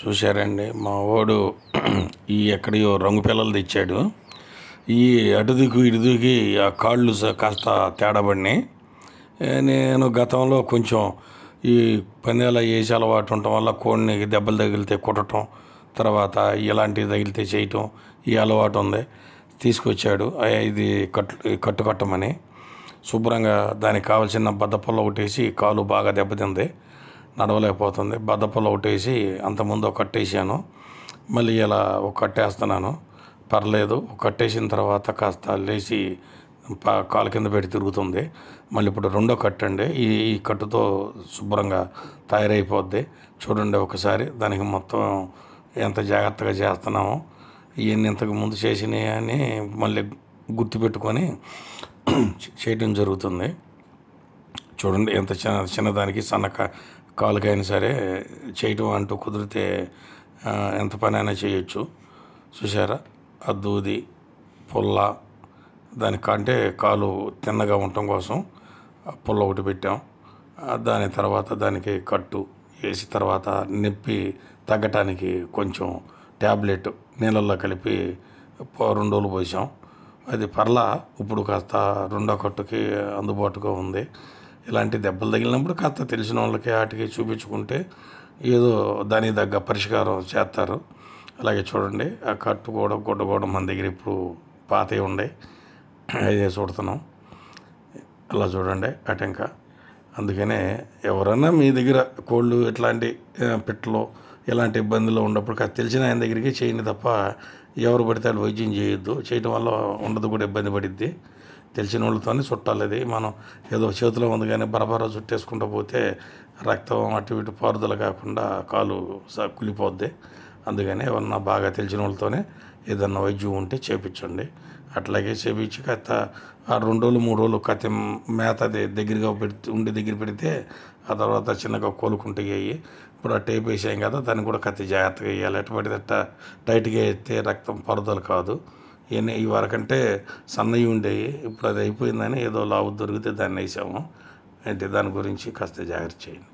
చూశారండి మా వాడు ఈ ఎక్కడియో రంగు పిల్లలు తెచ్చాడు. ఈ అటుదికు ఇటుదికి ఆ కాళ్ళు కాస్త తేడా పడినాయి. నేను గతంలో కొంచెం ఈ పందాల వేసి అలవాటు ఉండటం వల్ల కోడిని దెబ్బలు తగిలితే కుట్టడం, తర్వాత ఇలాంటివి తగిలితే చేయటం ఈ అలవాటు ఉంది. తీసుకొచ్చాడు ఇది కట్టు కట్టమని. శుభ్రంగా దానికి కావాల్సిన బద్దపల్ల ఒకటేసి కాలు బాగా దెబ్బతింది, నడవలేకపోతుంది. బద్దపల్ల ఒకటేసి అంతకుముందు ఒక కట్టేసాను, మళ్ళీ ఇలా ఒక కట్టేస్తున్నాను. పర్లేదు, ఒక కట్టేసిన తర్వాత కాస్త లేచి కాలు కింద పెట్టి తిరుగుతుంది. మళ్ళీ ఇప్పుడు రెండో కట్టండి, ఈ కట్టుతో శుభ్రంగా తయారైపోద్ది. చూడండి ఒకసారి దానికి మొత్తం ఎంత జాగ్రత్తగా చేస్తున్నామో. ఇవన్నీ ఇంతకు ముందు చేసినాయి అని మళ్ళీ గుర్తుపెట్టుకొని చేయడం జరుగుతుంది. చూడండి ఎంత చిన్నదానికి కాలుకైనా సరే చేయటం అంటూ కుదిరితే ఎంత పని అయినా చేయొచ్చు. చూసారా, ఆ దూది పుల్ల దానికంటే కాలు తిన్నగా ఉండటం కోసం పుల్ల ఒకటి పెట్టాం. దాని తర్వాత దానికి కట్టు వేసి తర్వాత నొప్పి తగ్గటానికి కొంచెం ట్యాబ్లెట్ నీళ్ళల్లో కలిపి 2 రోజులు పోసాం. అది పర్లా ఇప్పుడు కాస్త రెండో కట్టుకి అందుబాటుగా ఉంది. ఇలాంటి దెబ్బలు తగిలినప్పుడు కాస్త తెలిసిన వాళ్ళకి వాటికి చూపించుకుంటే ఏదో దానికి తగ్గ పరిష్కారం చేస్తారు. అలాగే చూడండి, ఆ కట్టు కూడా గుడ్డ కూడా మన దగ్గర ఇప్పుడు పాతవి ఉన్నాయి, అదే చూడుతున్నాం. అలా చూడండి అటెంక. అందుకనే ఎవరన్నా మీ దగ్గర కోళ్ళు ఇట్లాంటి పిట్టలు ఇలాంటి ఇబ్బందులు ఉన్నప్పుడు కాస్త తెలిసిన ఆయన దగ్గరికి చేయండి తప్ప ఎవరు పడితే వాళ్ళు వైద్యం చేయొద్దు. చేయటం వల్ల ఉండదు కూడా ఇబ్బంది పడిద్ది. తెలిసిన వాళ్ళతోనే చుట్టాలి. అది మనం ఏదో చేతిలో ఉంది కానీ బరబరా చుట్టేసుకుంటూ పోతే రక్తం అటు ఇటు పారుదల కాకుండా కాలు కులిపోద్ది. అందుకని ఎవరన్నా బాగా తెలిసిన వాళ్ళతోనే ఏదన్నా వైద్యం ఉంటే చేపించండి. అట్లాగే చేపించి కాస్త 2 రోజులు 3 రోజులు కాస్త మేత దగ్గరగా దగ్గర పెడితే ఆ తర్వాత చిన్నగా కోలుకుంటాయి. ఇప్పుడు ఆ టేప్ వేసాం కదా, దాన్ని కూడా కాస్త జాగ్రత్తగా వేయాలి. ఎట్ట పడితే అట్ట టైట్గా వేస్తే రక్తం పారుదల కాదు. ఈ వరకంటే సన్నవి ఉండేవి, ఇప్పుడు అది అయిపోయిందని ఏదో లావు దొరికితే దాన్ని వేసాము. అంటే దాని గురించి కాస్త జాగ్రత్త చేయండి.